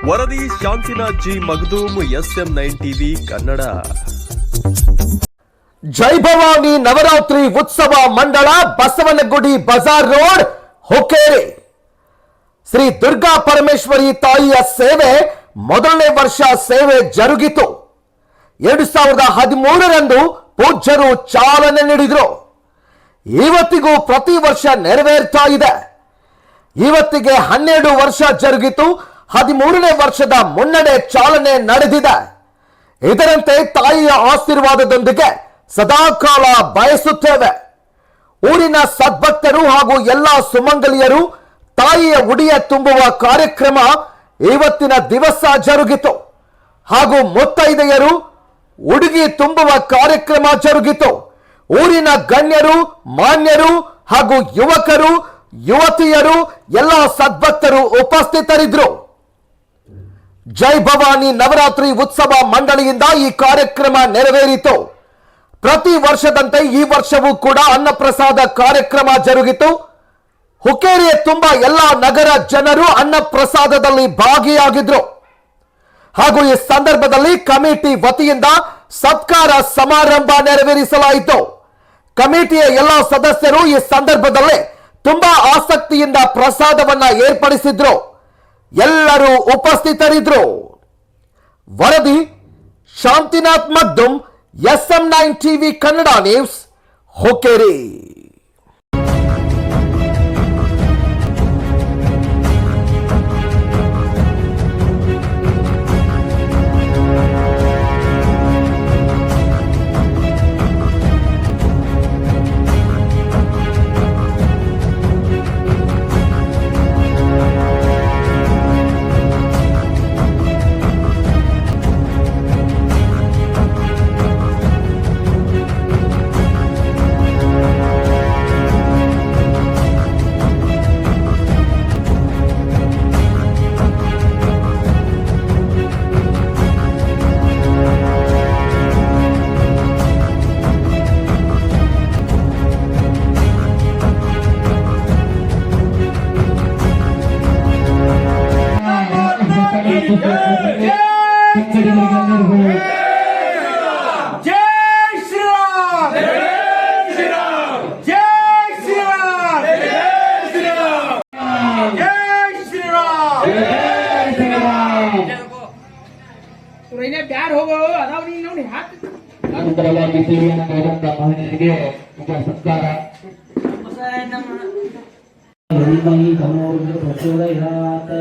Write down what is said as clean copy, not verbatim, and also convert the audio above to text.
ವರದಿ Shantinath G Magdum SM9 TV Kannada. ಜೈ ಭವಾನಿ ನವರಾತ್ರಿ ಉತ್ಸವ ಮಂಡಳ ಬಸವನಗುಡಿ ಬಜಾರ್ ರೋಡ್ ಹುಕ್ಕೇರಿ. ಶ್ರೀ ದುರ್ಗಾ ಪರಮೇಶ್ವರಿ ತಾಯಿಯ ಸೇವೆ ಮೊದಲನೇ ವರ್ಷ ಸೇವೆ ಜರುಗಿತು. 2013ರಂದು ಪೂಜ್ಯರು ಚಾಲನೆ ನೀಡಿದರು. ಇವತ್ತಿಗೂ ಪ್ರತಿ ವರ್ಷ ನೆರವೇರ್ತಾ ಇದೆ. ಇವತ್ತಿಗೆ 12 ವರ್ಷ ಜರುಗಿತು. 13ನೇ ವರ್ಷದ ಮುನ್ನಡೆ ಚಾಲನೆ ನಡೆದಿದೆ. ಇದರಂತೆ ತಾಯಿಯ ಆಶೀರ್ವಾದದೊಂದಿಗೆ ಸದಾಕಾಲ ಬಯಸುತ್ತೇವೆ. ಊರಿನ ಸದ್ಭಕ್ತರು ಹಾಗೂ ಎಲ್ಲ ಸುಮಂಗಲಿಯರು ತಾಯಿಯ ಉಡಿಯ ತುಂಬುವ ಕಾರ್ಯಕ್ರಮ ಇವತ್ತಿನ ದಿವಸ ಜರುಗಿತು. ಹಾಗೂ ಮುತ್ತೈದೆಯರು ಉಡುಗಿ ತುಂಬುವ ಕಾರ್ಯಕ್ರಮ ಜರುಗಿತು. ಊರಿನ ಗಣ್ಯರು, ಮಾನ್ಯರು ಹಾಗೂ ಯುವಕರು, ಯುವತಿಯರು ಎಲ್ಲ ಸದ್ಭಕ್ತರು ಉಪಸ್ಥಿತರಿದ್ದರು. ಜೈ ಭವಾನಿ ನವರಾತ್ರಿ ಉತ್ಸವ ಮಂಡಳಿಯಿಂದ ಈ ಕಾರ್ಯಕ್ರಮ ನೆರವೇರಿತು. ಪ್ರತಿ ವರ್ಷದಂತೆ ಈ ವರ್ಷವೂ ಕೂಡ ಅನ್ನಪ್ರಸಾದ ಕಾರ್ಯಕ್ರಮ ಜರುಗಿತು. ಹುಕ್ಕೇರಿಯ ತುಂಬಾ ಎಲ್ಲ ನಗರ ಜನರು ಅನ್ನಪ್ರಸಾದದಲ್ಲಿ ಭಾಗಿಯಾಗಿದ್ರು. ಹಾಗೂ ಈ ಸಂದರ್ಭದಲ್ಲಿ ಕಮಿಟಿ ವತಿಯಿಂದ ಸತ್ಕಾರ ಸಮಾರಂಭ ನೆರವೇರಿಸಲಾಯಿತು. ಕಮಿಟಿಯ ಎಲ್ಲ ಸದಸ್ಯರು ಈ ಸಂದರ್ಭದಲ್ಲಿ ತುಂಬಾ ಆಸಕ್ತಿಯಿಂದ ಪ್ರಸಾದವನ್ನ ಏರ್ಪಡಿಸಿದ್ರು. ಎಲ್ಲರೂ ಉಪಸ್ಥಿತರಿದ್ರು. ವರದಿ Shantinath Magdum SM9 TV Kannada news Hukkeri. ನಂತರವಾಗಿ ಸೇವೆಯನ್ನು ನೀಡಿದಂತ ಮಹಿಳೆಯರಿಗೆ ಈಗ ಸತ್ಕಾರ. ಪ್ರಚೋದಯಾತ್.